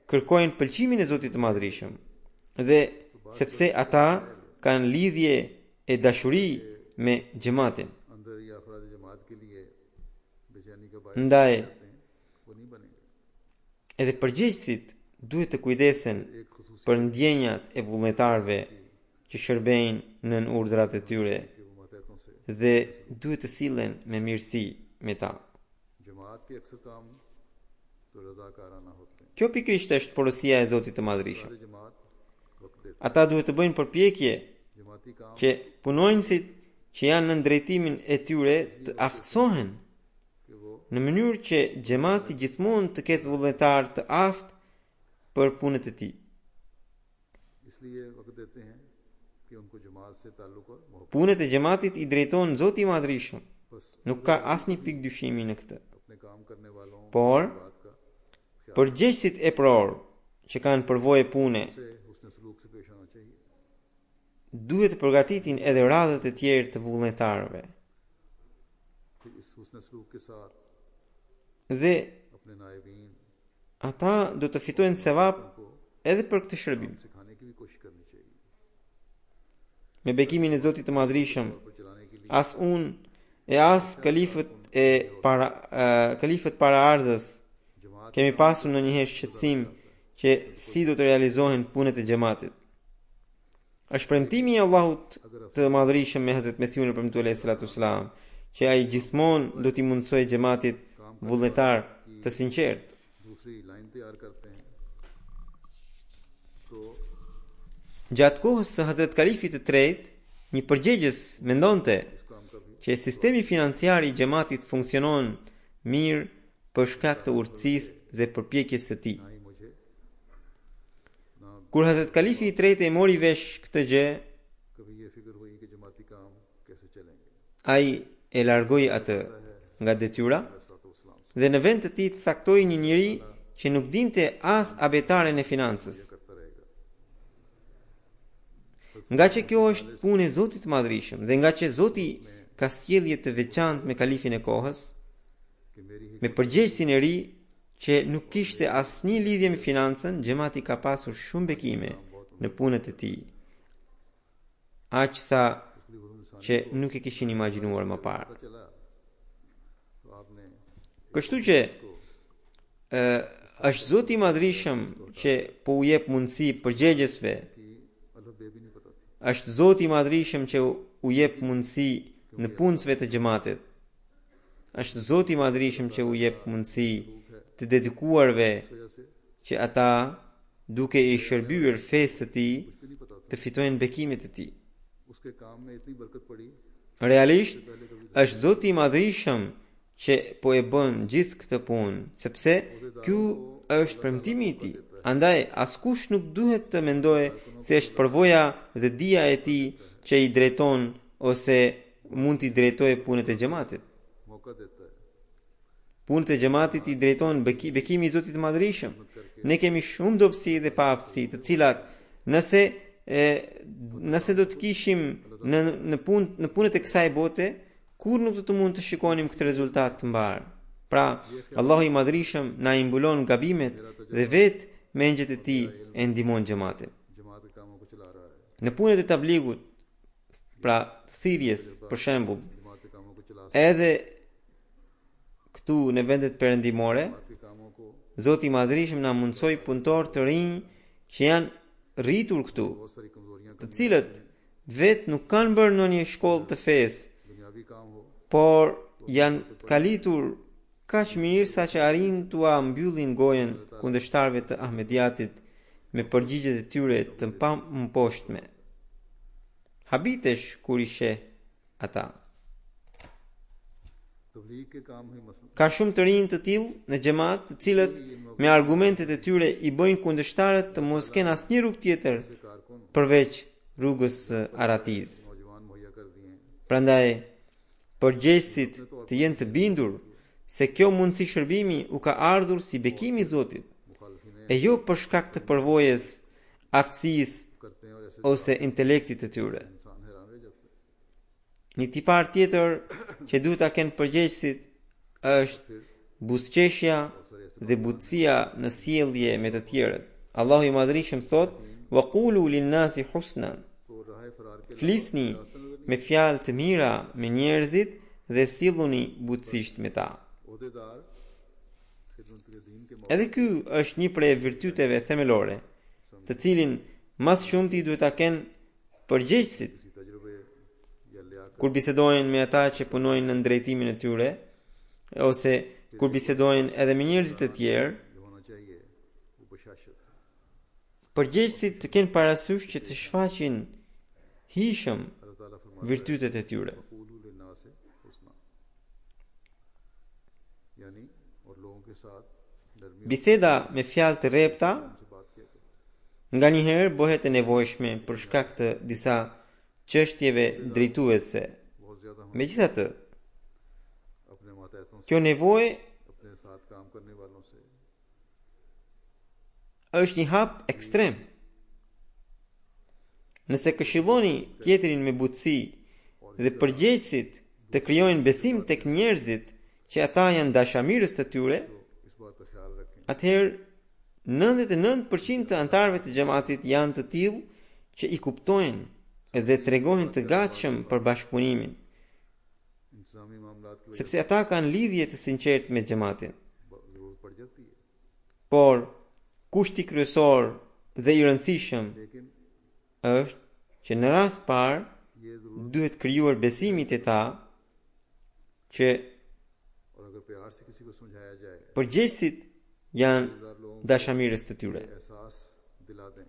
kërkojnë pëlqimin e Zotit të Madhërisëm dhe sepse ata kanë lidhje e dashuri me xhamatin. अंदर या अफराद जमात के लिए बेचैनी का बायस Ndaj, हैं, वो नहीं बनेंगे। edhe përgjegjësit duhet të kujdesen एक खसूसी për ndjenjat e vullnetarëve që shërbejnë nën urdhrat e tyre के वो मातहतों से dhe duhet të sillen me mirësi me ta. जमात के अक्सर काम तो रजाकाराना होते हैं। Kjo pikrisht është porosia e Zotit të Madhërisëm. अफराद जमात वक्त देते Ata duhet të bëjnë përpjekje हैं। जमाती काम që punonjësit që janë në drejtimin e tyre të aftësohen कि वो në mënyrë që xhamati gjithmonë të ketë vullnetar të aftë për punët e tij. इसलिए वक्त देते हैं कि उनको जमात से ताल्लुक और मोहब्बत Punët e xhamatit i drejton Zoti i Madhërisëm. बस Nuk ka asnjë pikë dyshimi në këtë. अपने काम करने वालों Por की बात का përgjegjësit e pror që kanë përvojë pune से उसने सलूक से पेश आना चाहिए। duhet të përgatitin edhe radhët e tjerë të vullnetarëve फिर इस हुस्न सलूक के साथ dhe अपने नायबीन ata do të fitojnë sevap को edhe për këtë shërbim. सिखाने की भी कोशिश करनी चाहिए Me bekimin e Zotit të Madhërisëm, और चलाने के लिए as unë e as kalifët para ardhës Jamaat kemi pasur në njëherë shqetësim që si do të realizohen punët e xhamatit. Është premtimi i Allahut të Madhërisëm me Hazrat Mesiun e premtuar alayhi salatu wasalam që ai gjithmonë do t'i mundsojë xhamatit vullnetar të sinqertë. दूसरी लाइन तैयार करते हैं तो Gjatë kohës së Hazrat Kalifit të tretë, një përgjegjës mendonte इस काम का भी që sistemi financiar i xhamatit funksionon mirë për shkak të urtësisë dhe përpjekjes së tij. ना ही मुझे ना Kur Hazrat Kalifi i tretë e mori vesh këtë gjë, कभी ये फिक्र हुई कि जमाती काम कैसे चलेंगे। ai e largoi atë nga detyra अलैहिस्सलाम dhe në vend të tij të caktoi një njeri që nuk dinte as abetaren e financës. करता रहेगा। Nga që kjo është punë e Zotit të Madhërisëm dhe nga që Zoti ka sjellje të veçantë me kalifin e kohës, कि मेरी ही me përgjegjësin e ri që nuk kishte asnjë lidhje me financën, xhamati ka pasur shumë bekime në punët e tij. Aq sa उसके लिए हुस्न që nuk e kishin imagjinuar më parë. पता चला तो आपने Kështu që është Zoti i Madhërisëm që po u jep mundësi përgjegjësve, कि अल्लाह बेबी नहीं पता थी është Zoti i Madhërisëm që u jep mundësi në punësve të xhamatit. Është Zoti i Madhërisëm që u jep mundësi të dedikuarve इस वजह से që ata duke i shërbyer fesë së tij उसको नहीं पता था। të fitojnë bekimet e tij. उसके काम में इतनी बरकत पड़ी Realisht पहले कभी është Zoti i Madhërisëm që po e bën gjithë këtë punë, sepse ky është premtimi i tij. Andaj askush nuk duhet të mendojë se është përvoja dhe dija e tij që i drejton ose mund t'i drejtojë punët e xhamatit. मौका देता है। Punët e xhamatit i drejton bekimi i Zotit të Madhërisëm. Ne kemi shumë dobësi dhe paaftësi, të cilat nëse do të kishim në punët e kësaj bote, kur nuk do të mund të shikonim këtë rezultat të mbar. Pra, Allahu i Madhërisëm na i mbulon gabimet dhe vetë me engjëjt e tij e ndihmon xhamatin. जमात के कामों को चला रहा है। Në punët e tabligut, pra thirrjes, për shembull, जमात के कामों को चला edhe këtu në vendet perëndimore, जमात के कामों को Zoti i Madhërisëm na mundsoi punëtor të rinj që janë rritur këtu, बहुत सारी कमजोरियां të cilët vetë nuk kanë bërë ndonjë shkollë të fesë, दुनियावी काम हो por janë kalitur kaq mirë sa që arrin tua mbyllin gojen kundërshtarëve të Ahmediatit me përgjigjet e tyre të pamposhtme. Habitesh kur i sheh ata. तबलीग के काम ही मसला Ka shumë të rinj të tillë në xhamat, të cilët me argumentet e tyre i bëjnë kundërshtarët të mos kenë asnjë rrugë tjetër से कारकुन përveç rrugës së Aratis. नौजवान मुहैया कर दिए हैं। Prandaj, përgjegjësit të jenë të bindur se kjo mundësi shërbimi u ka ardhur si bekim i Zotit, मुखालफिन e jo për shkak të përvojës, aftësisë करते हैं और ऐसे ose intelektit të tyre. इंसान हैरान रह जाता है। Një tipar tjetër që duhet ta kenë përgjegjësit është buzëqeshja dhe butësia në sjellje me të tjerët. Allahu i Madhërisht thot: "Wa qulu lin-nasi husna." तो राह फरार के Flisni me fjalë të mira me njerëzit dhe silluni butësisht me ta. ओहदेदार खिदमत के दीन के Edhe ky është një prej virtyteve themelore, të cilin mas shumti duhet ta kenë përgjegjësit किसी तजुर्बे या Liaquat kur bisedojnë me ata që punojnë në drejtimin e tyre, ose kur bisedojnë edhe me njerëzit e tjerë. जो होना चाहिए वो बशाशत Përgjegjësit të kenë parasysh që të shfaqin hishëm अल्लाह ताला फरमाता virtytet e tyre. है क़ूलू लिन्नासि हुस्ना यानी और लोगों के साथ नरमी Biseda me fjalë të rrepta से बात किया करो। nganjëherë bëhet e nevojshme për shkak të disa çështjeve drejtuese. बहुत ज्यादा हम Megjithatë, अपने मातहतों से kjo nevojë अपने साथ काम करने वालों से është një hap ekstrem. Nëse këshilloni tjetrin me butësi dhe përgjegjësit të krijojnë besim tek njerëzit që ata janë dashamirës të tyre, तो इस बात का ख्याल रखें atëherë 99% të antarëve të xhamatit janë të tillë që i kuptojnë dhe tregohen të gatshëm për bashkëpunimin, इंतजामी मामलात की वजह sepse ata kanë lidhje të sinqertë me xhamatin. से जरूरत पड़ जाती है Por kushti kryesor dhe i rëndësishëm लेकिन është që në rast parë ये जरूर duhet krijuar besimi te ta që और अगर प्यार से किसी को समझाया जाए përgjegjësit janë रिश्तेदार लोगों को dashamirës të tyre. ये एहसास दिला दें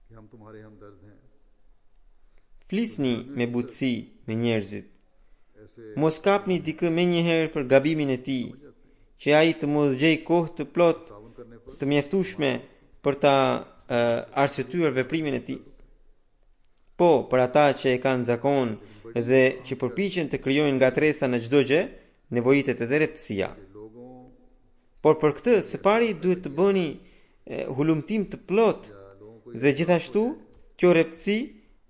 कि हम तुम्हारे हमदर्द हैं Flisni me butësi me njerëzit. ऐसे Mos kapni dikë menjëherë për gabimin e tij, që ai të mos gjej kohë të plot ताउन करने पर të mjaftueshme për ta arsyetuar veprimin e tij. Po, për ata që e kanë zakon dhe që përpiqen të krijojnë ngatresa në çdo gjë, nevojitet edhe reptësia. कि लोगों Por për këtë, së pari duhet të bëni hulumtim të plot या लोगों को dhe gjithashtu kjo reptësi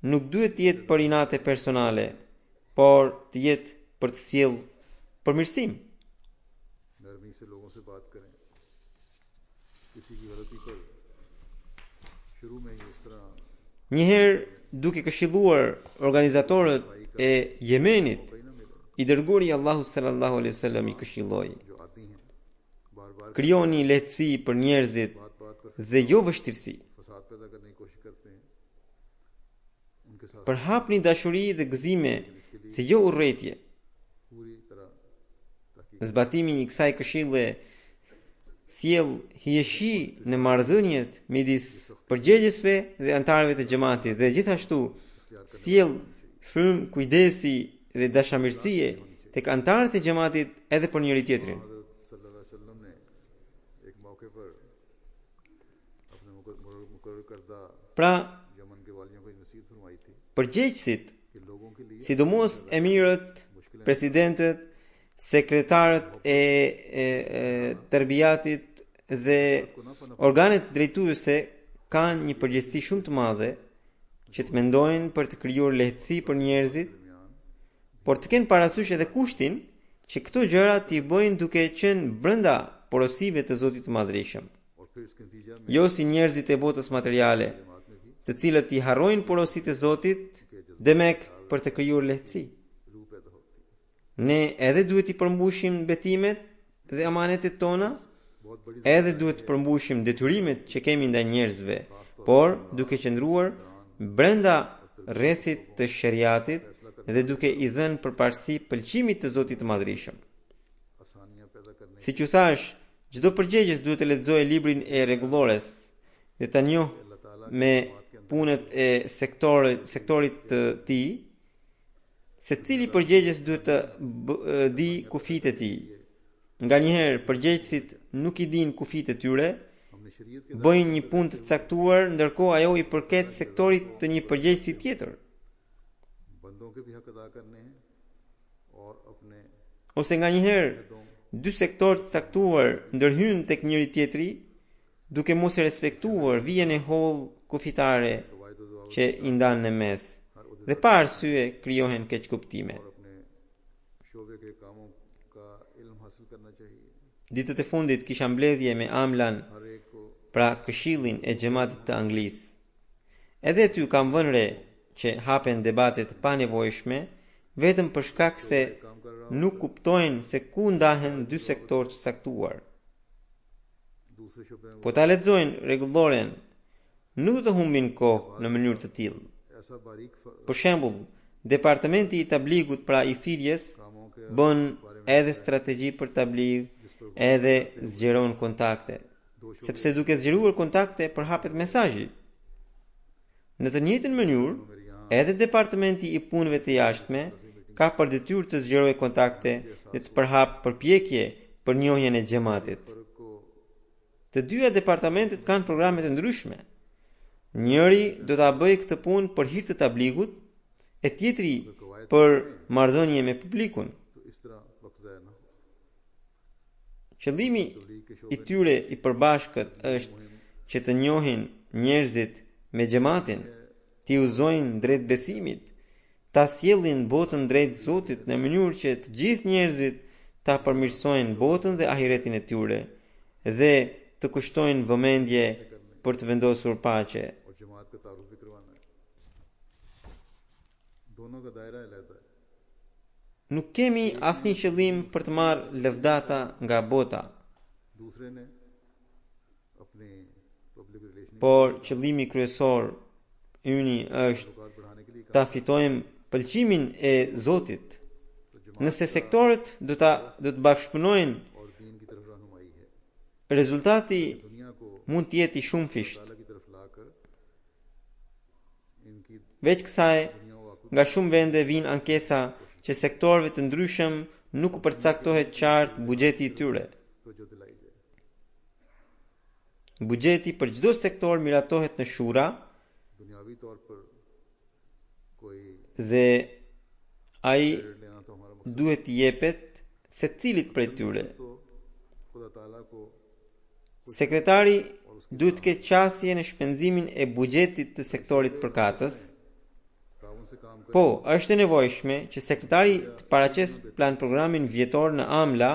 nuk duhet të jetë për inate personale, por të jetë për të sjellë përmirësim. नरमी से लोगों से बात करें किसी की गलती पर शुरू में ही इस तरह Njëherë, duke këshilluar organizatorët e Yemenit, कहीं ना मिले i dërguari Allahu sallallahu alaihi wasallam i këshilloi: जो आती हैं बार बार krijoni lehtësi për njerëzit बात बात पर dhe jo vështirësi. फसाद पैदा करने की कोशिश करते हैं उनके साथ Përhapni dashuri dhe gëzime dhe jo urrëtie. पूरी तरह ताकि Zbatimi i kësaj këshille sjell hijeshi në marrëdhëniet midis përgjegjësve dhe antarëve të xhamatit dhe gjithashtu sjell frymë kujdesi dhe dashamirësie tek antarët e xhamatit edhe për njëri tjetrin. हज़रत सल्लल्लाहु अलैहि वसल्लम ने एक मौके पर अपने मुकर्रर करदा Pra, यमन के वालियों को नसीहत फरमाई थी përgjegjësit, कि लोगों के लिए sidomos emirët, presidentët, sekretarët e tërbijatit dhe organet drejtuese kanë një përgjegjësi shumë të madhe që të mendojnë për të krijuar lehtësi për njerëzit, por të kenë parasysh edhe kushtin që këto gjëra t'i bëjnë duke qenë brenda porosive të Zotit të Madhërisëm, और फिर इसके नतीजा में jo si njerëzit e botës materiale, जमात में भी të cilët i harrojnë porositë e Zotit demek për të krijuar lehtësi. रूह पैदा होती है Ne edhe duhet i përmbushim betimet dhe amanetet tona, बहुत बड़ी edhe duhet të përmbushim detyrimet që kemi ndaj njerëzve, por duke qëndruar brenda rrethit të shariatit dhe duke i dhënë përparësi pëlqimit të Zotit të Madhërisëm. आसानियां पैदा करने Siç u thash, çdo përgjegjës duhet të lexojë librin e rregullores dhe ta njohë me punët e sektorit të tij secili përgjegjës duhet të di kufijtë e tij. Nganjëherë përgjegjësit nuk i dinë kufijtë e tyre, हमने शरीयत के bëjnë një punë të caktuar, ndërkohë ajo i përket sektorit të një përgjegjësi tjetër, बंदों के भी हक अदा करने हैं और अपने ose nganjëherë dy sektorë të caktuar ndërhyjnë tek njëri tjetri, duke mos e respektuar vijen e holl kufitare कवायद व që i ndanë në mes, dhe pa arsye krijohen keqkuptime. और अपने शोबे के कामों का इल्म हासिल करना चाहिए Ditët e fundit kisha mbledhje me Amlan, हर एक को pra këshillin e xhamatit të Anglisë. Edhe ty kam vënë re që hapen debate të panevojshme vetëm për shkak se काम कर रहा nuk kuptojnë se ku ndahen dy sektorë të caktuar. दूसरे शोबे में Po ta lexojnë rregulloren, nuk do të humbin kohë në mënyrë të tillë. ऐसा बारीक Për shembull, departamenti i tabligut pra i thirrjes कामों के bën edhe strategji për tablig, edhe zgjeron kontakte, sepse duke zgjeruar kontakte përhapet mesazhi. Në të njëjtën mënyrë, edhe departamenti i punëve të jashtme ka për detyrë të zgjerojë kontakte dhe të përhap përpjekje për njohjen e xhamatit. फर्क को Të dyja departamentet kanë programe të ndryshme. Njëri do ta bëjë këtë punë për hir të tabligut, e tjetri për marrëdhënie me publikun. तो इस तरह वक्त ज़ाया न हो Qëllimi तबलीग के i शोबे tyre i përbashkët është që të njohin njerëzit me xhamatin, t'i uzojnë drejt besimit, ta sjellin botën drejt Zotit në mënyrë që të gjithë njerëzit ta përmirësojnë botën dhe ahiretin e tyre dhe të kushtojnë vëmendje për të vendosur paqe. और जमात का तारुफ भी करवाना है दोनों का दायरा अलग है Nuk kemi asnjë qëllim për të marrë lëvdata nga bota, दूसरे ने अपने public relation por qëllimi kryesor yni është औकात बढ़ाने के लिए ta fitojmë pëlqimin e Zotit. Nëse sektorët do të bashkëpunojnë, और दीन की तरफ रहनुमाई है rezultati दुनिया को mund të jetë i shumëfisht. ताला की तरफ लाकर इनकी Veç kësaj, दुनिया को वाकुफ nga shumë vende vijnë ankesa që sektorëve të ndryshëm nuk u përcaktohet qartë buxheti i tyre. तो जो दिलाई जाए Buxheti për çdo sektor miratohet në shura दुनियावी तौर पर कोई dhe ai क्रेडिट लेना तो हमारा मकसद duhet t'i jepet secilit prej tyre. तो खुदा ताला को Sekretari duhet të ketë qasje në shpenzimin e buxhetit të sektorit përkatës. ताउन से काम कर Po, është e nevojshme që sekretari të paraqes plan programin vjetor në AMLA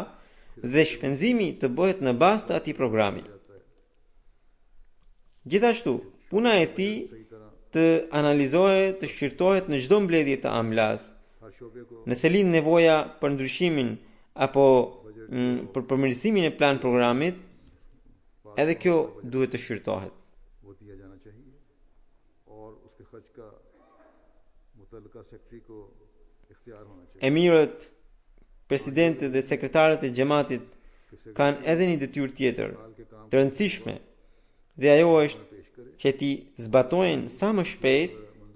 dhe shpenzimi të bëhet në bazë të atij programi. जाता है Gjithashtu, puna e tij सही तरह të analizohet, të shqyrtohet në çdo mbledhje të AMLA-s. हर शोबे को Nëse lind nevoja për ndryshimin apo për përmirësimin e plan programit, edhe kjo duhet të shqyrtohet. वो दिया जाना चाहिए और उसके खर्च का मुतल्लिका सेक्रेटरी को इख्तियार होना चाहिए Emirët, presidentët dhe sekretarët e xhamatit kanë edhe një detyrë tjetër, साल के काम të rëndësishme, dhe ajo është पेश करे që ti zbatojnë sa më shpejt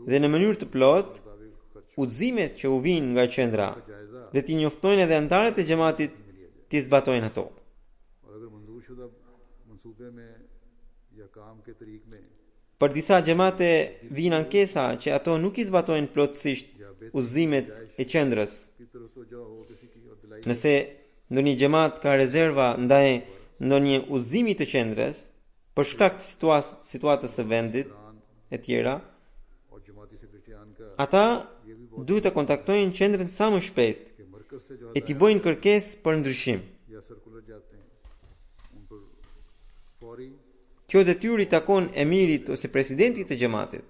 dhe në mënyrë të plotë मुताबिक खर्च udhëzimet që u vijnë nga qendra का जायजा dhe ti njoftojnë edhe anëtarët e xhamatit ti zbatojnë ato. और अगर मंजूर शुदा मंसूबे में या काम के तरीक में Për disa xhamate vijnë ankesa që ato nuk i zbatojnë plotësisht udhëzimet e qendrës. की तरफ तो जो हो किसी की और दिलाई Nëse ndonjë xhamat ka rezerva ndaj ndonjë udhëzimi të qendrës për shkak të situatës së vendit e tjera, और जमाती सेक्रेटरियान का ata duhet të kontaktojnë qendrën sa më shpejt कि मरकज से जो e t'i bëjnë kërkesë për ndryshim. या सर्कुलर जाते हैं उन पर फौरी Kjo detyrë i takon emirit ose presidentit të xhamatit,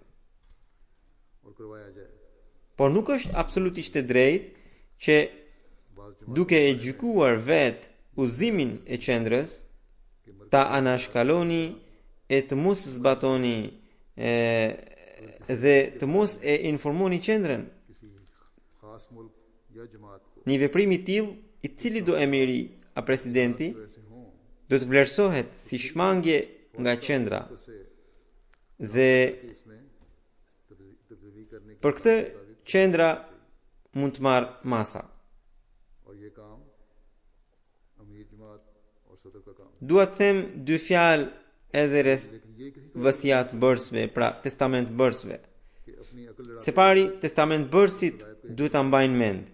और करवाया जाए por nuk është absolutisht e drejtë që बाज duke e gjykuar vet udhëzimin e qendrës ta anashkaloni e të mos zbatoni dhe të mos e informoni qendrën. किसी खास मुल्क या जमात को Një veprim i tillë, i cili do emiri a presidenti, ऐसे हों do të vlerësohet si shmangje nga qendra से dhe कि इसमें तब्दीली करने की për këtë qendra mund të marrë masa. और ये काम अमीर जमात और सदर का काम, Dua të them dy fjalë edhe rreth लेकिन ये किसी तरह vasiat bërësve, pra testament bërësve. कि अपनी अकल लड़ा Se pari, testament bërësit duhet ta mbajnë mend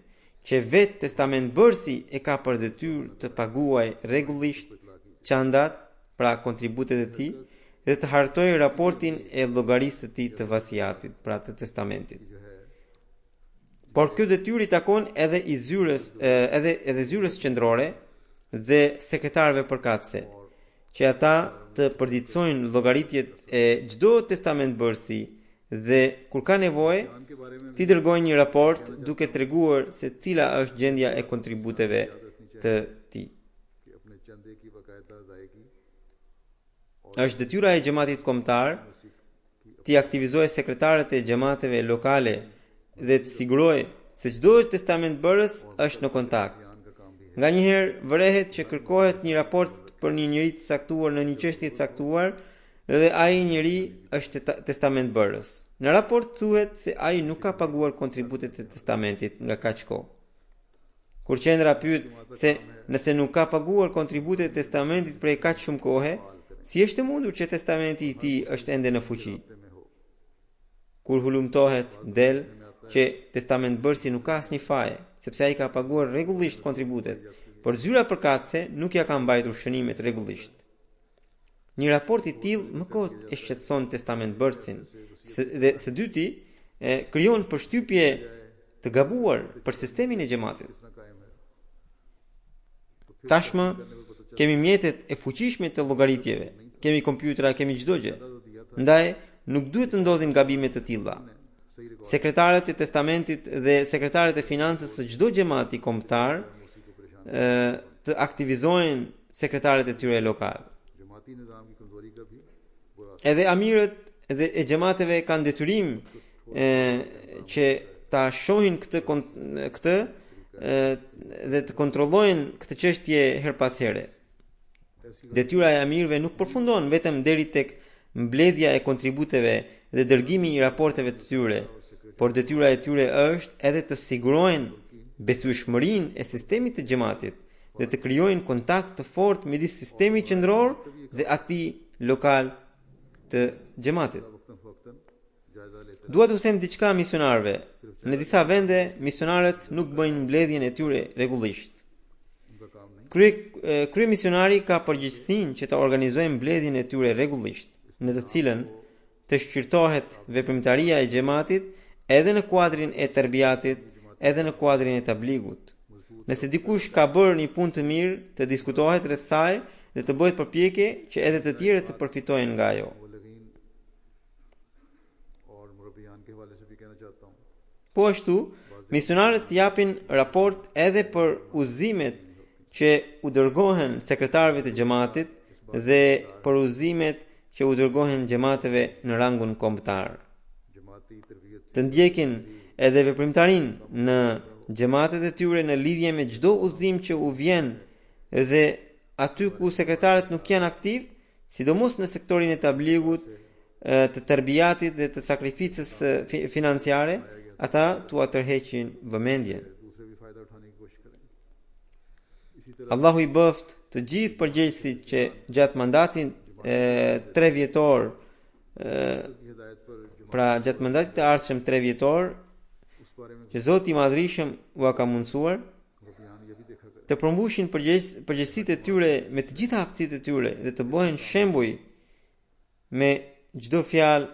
që vetë testament bërësi e ka për detyrë të paguaj rregullisht çandat, pra kontributet e tij, dhe të hartojë raportin e llogarisë së tij të vasiatit, pra të testamentit. जो है Por kjo detyrë i takon edhe i zyrës, edhe zyrës qendrore dhe sekretarëve përkatëse, që ata të përditësojnë llogaritjet e çdo testament bërësi dhe kur ka nevojë ज्ञान के बारे में ti dërgojnë një raport duke treguar se cila është gjendja e kontributeve të tij. कि अपने चंदे की बाकायदा अदायगी Është detyra e xhamatit kombëtar të aktivizojë sekretarët e xhamateve lokale dhe të sigurojë se çdo testament bërës është në kontakt. ज्ञान का काम भी है। Nganjëherë vërehet që kërkohet një raport për një njeri të caktuar në një çështje të caktuar dhe ai njeri është testament bërës. Në raport thuhet se ai nuk ka paguar kontributet e testamentit nga kaq kohë. Kur qendra pyet se nëse nuk ka paguar kontributet e testamentit prej kaq shumë kohe, si është e mundur që testamenti i tij është ende në fuqi? Kur hulumtohet, del që testament bërësi nuk ka asnjë faje, sepse ai ka paguar rregullisht kontributet, por zyra përkatëse nuk ja ka mbajtur shënimet rregullisht. Një raport i tillë më kot e shqetëson testament bërësin, dhe së dyti krijon përshtypje të gabuar për sistemin e xhamatit. Tashmë kemi mjetet e fuqishme të llogaritjeve, kemi kompjutra, kemi çdo gjë. Ndaj nuk duhet të ndodhin gabime të tilla. Sekretarët e testamentit dhe sekretarët e financës së çdo xhamati kombëtar të aktivizojnë sekretarët e tyre lokal. जमाती निज़ाम की कमजोरी का भी बुरा Edhe amirët dhe e xhamateve kanë detyrim që ta shohin këtë dhe të kontrollojnë këtë çështje her pas here. Detyra e amirëve nuk përfundon vetëm deri tek mbledhja e kontributeve dhe dërgimi i raporteve të tyre, por detyra e tyre është edhe të sigurojnë besueshmërinë e sistemit të xhamatit dhe të krijojnë kontakt të fortë midis sistemit qendror dhe atij lokal të xhamatit. वक्तन फक्तन जायजा लेते Dua t'u them diçka misionarëve. Në disa vende misionarët nuk bëjnë mbledhjen e tyre rregullisht. उनका काम नहीं। Krye misionari ka përgjegjësinë që të organizojë mbledhjen e tyre rregullisht, në të cilën të shqyrtohet veprimtaria e xhamatit edhe në kuadrin e terbiatit, edhe në kuadrin e tabligut. Nëse dikush ka bërë një punë të mirë, të diskutohet rreth saj dhe të bëhet përpjekje që edhe të tjerët të përfitojnë nga ajo. वो लगीन और मुरब्बियान के हवाले से भी कहना चाहता हूँ Po ashtu, misionarët japin raport edhe për udhëzimet që u dërgohen sekretarëve të xhamatit dhe për udhëzimet që u dërgohen xhamateve në rangun kombëtar. जमाती तरबियत Të ndjekin edhe veprimtarinë në xhamatet e tyre në lidhje me çdo udhëzim që u vjen dhe aty ku sekretarët nuk janë aktiv, sidomos në sektorin e tabligut, të terbiatit dhe të sakrificës financiare, ata tua tërheqin vëmendjen. दूसरे भी फायदा उठाने की कोशिश करें। इसी तरह Allahu i bëft të gjithë përgjegjësit që gjatë mandatin 3 vjetor, की हिदायत पर pra gjatë mandatit të ardhshëm 3 vjetor, उस बारे में që Zoti i Madhërisëm ua ka mundsuar मुरब्बियान ये भी देखा करें të përmbushin përgjegjësitë e tyre me të gjitha aftësitë e tyre dhe të bëhen shembuj me çdo fjalë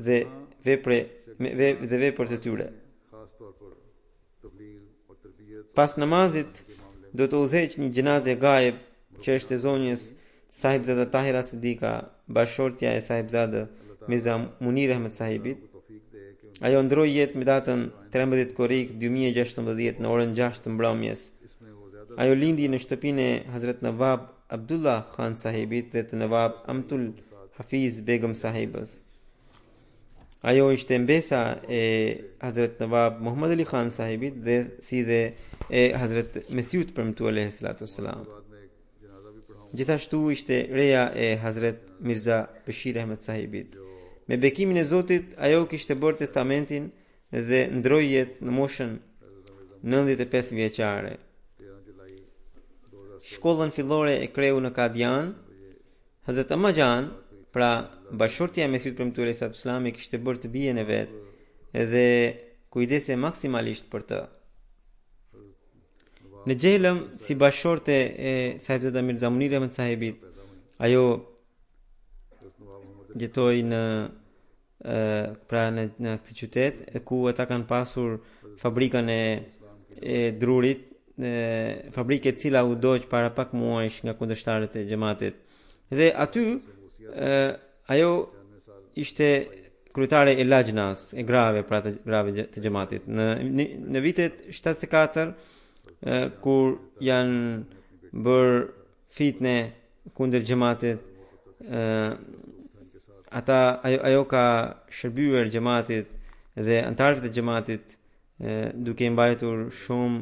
dhe vepër të tyre. खास तौर पर तबलीग और तरबियत Pas namazit do të udhëheq një gjenaze gaib që është e zonjës Sahibzada Tahira Sidika, bashortja e Sahibzada Mirza Munir Ahmed Sahibit. को तौफीक दे कि Ajo ndroi jetë me datën 13 korrik 2016 në orën 6 të mbrëmjes. इसमें वो ज्यादा Ajo lindi në shtëpinë e Hazrat Nawab Abdullah Khan Sahibit dhe të Nawab Amtul Hafiz Begum Sahibës. Ajo ishte mbesa e Hazrat Nawab Muhammad Ali Khan Sahibit dhe si dhe e Hazrat Mesiut Premtu alayhi salatu wassalam. बाद में एक जनाजा भी पढ़ाऊँ Gjithashtu ishte reja e Hazrat Mirza Bashir Ahmed Sahibit. Me bekimin e Zotit, ajo kishte bërë testamentin dhe ndroi jetë në moshën 95 vjeçare. 13 July 2016 Shkollën fillore e kreu në Kadian. Hazrat Amajan, pra bashortja e Mesihut premtuar Isa Islami, kishte bërë të bien e vet dhe kujdese maksimalisht për të. Në Gjelëm, si bashorte e Sahibzada Mirza Munir Ahmed Sahibit, ajo jetoi në këtë qytet ku ata kanë pasur fabrikën e drurit, fabrikë e cila u doq para pak muajsh nga kundërshtarët e xhamatit. Dhe aty ajo ishte kryetare e lajnas, e grave, pra të grave të xhamatit. Në vitet 74 kur janë bërë fitne kundër xhamatit, ajo ka shërbyer xhamatit dhe antarëve të xhamatit duke i mbajtur shumë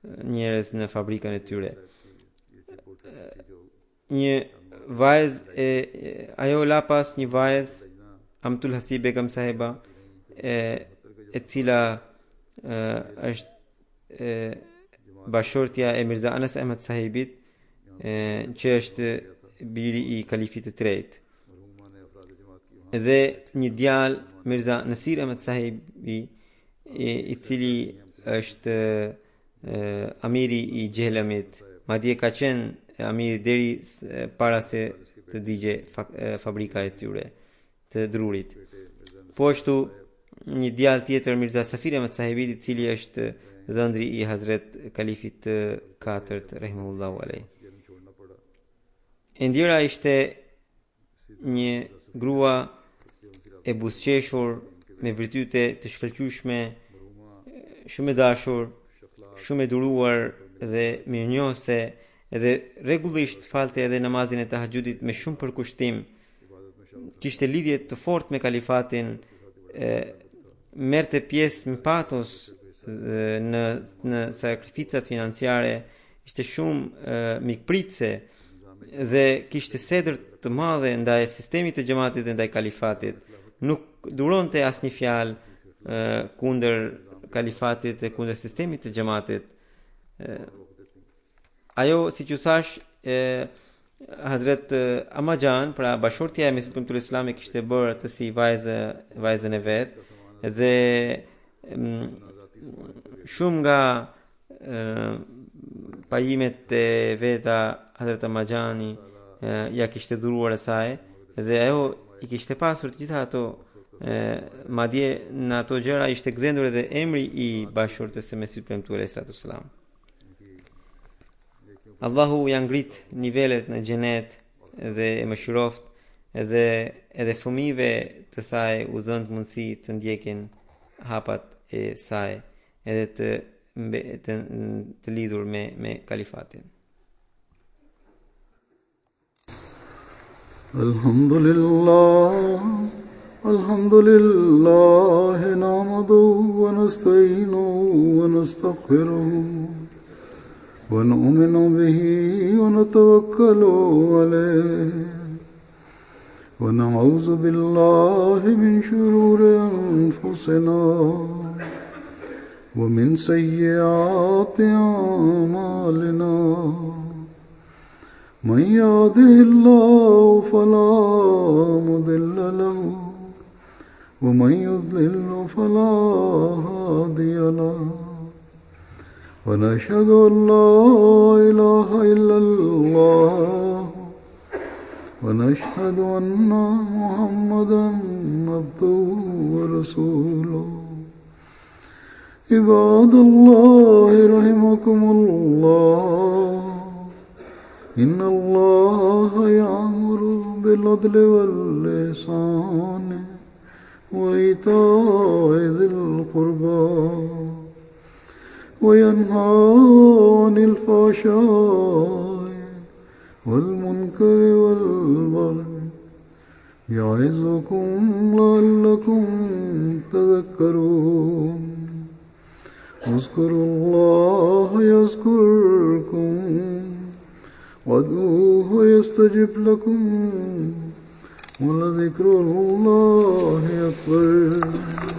njerëz në fabrikën e tyre. Një vajzë ajo la pas një vajzë, Amtul Hasib Begum Sahiba, e cila është bashortja e Mirza Anas Ahmed Sahibit, që është biri i kalifit të tretë. Dhe një djalë, Mirza Nasir Ahmed Sahibi, i cili është amiri i Gjehelamit, madje ka qenë amiri deri para se të digje fabrika e tyre të drurit. Po ashtu një djalë tjetër, Mirza Safir Ahmed Sahibit, i cili është dhëndri i Hazret Kalifit të katërt rahimahullahu alaihi. Indira ishte një grua e buzëqeshur, me virtyte të shkëlqyeshme, shumë e dashur, shumë e duruar dhe mirënjohëse, dhe rregullisht falte edhe namazin e tahajjudit me shumë përkushtim. Kishte lidhje të fortë me kalifatin, merrte pjesë me patos në sakrificat financiare, ishte shumë mikpritse dhe kishte sedër të madhe ndaj sistemit të xhamatit dhe ndaj kalifatit. Nuk duronte asnjë fjalë kundër kalifatit dhe kundër sistemit të xhamatit. Ajo, siç u thash, Hazret Amajan, pra bashortja e Mesihut premtuar Islami, kishte bërë atë si vajzën e vet, dhe shumë nga pajimet e veta Hazret Amajani ja kishte dhuruar asaj, dhe ajo i kishte pasur të gjitha ato, madje në ato gjëra ishte gdhendur edhe emri i bashortës së Mesihut premtuar Islam. Allahu ja ngrit nivelet në xhenet dhe e mëshiroft, edhe fëmijëve të saj u dhënë mundësi të ndjekin hapat e saj, edhe të lidhur me kalifatin. Alhamdulillah nahmaduhu wa nasta'inuhu wa nastaghfiruhu wa nu'minu bihi wa natawakkalu alayhi wa na'udzu billahi min shururi anfusina wa min sayyiati a'malina. من يهده الله فلا مضل له ومن يضلل فلا هادي له ونشهد أن لا إله إلا الله ونشهد أن محمدا عبده ورسوله. عباد الله رحمكم الله، إن الله يأمر بالعدل والإحسان وإيتاء ذي القربى وينهى عن الفحشاء والمنكر والبغي يعظكم لعلكم تذكرون. اذكروا الله يذكركم وادعوه يستجب لكم ولذكر الله أكبر.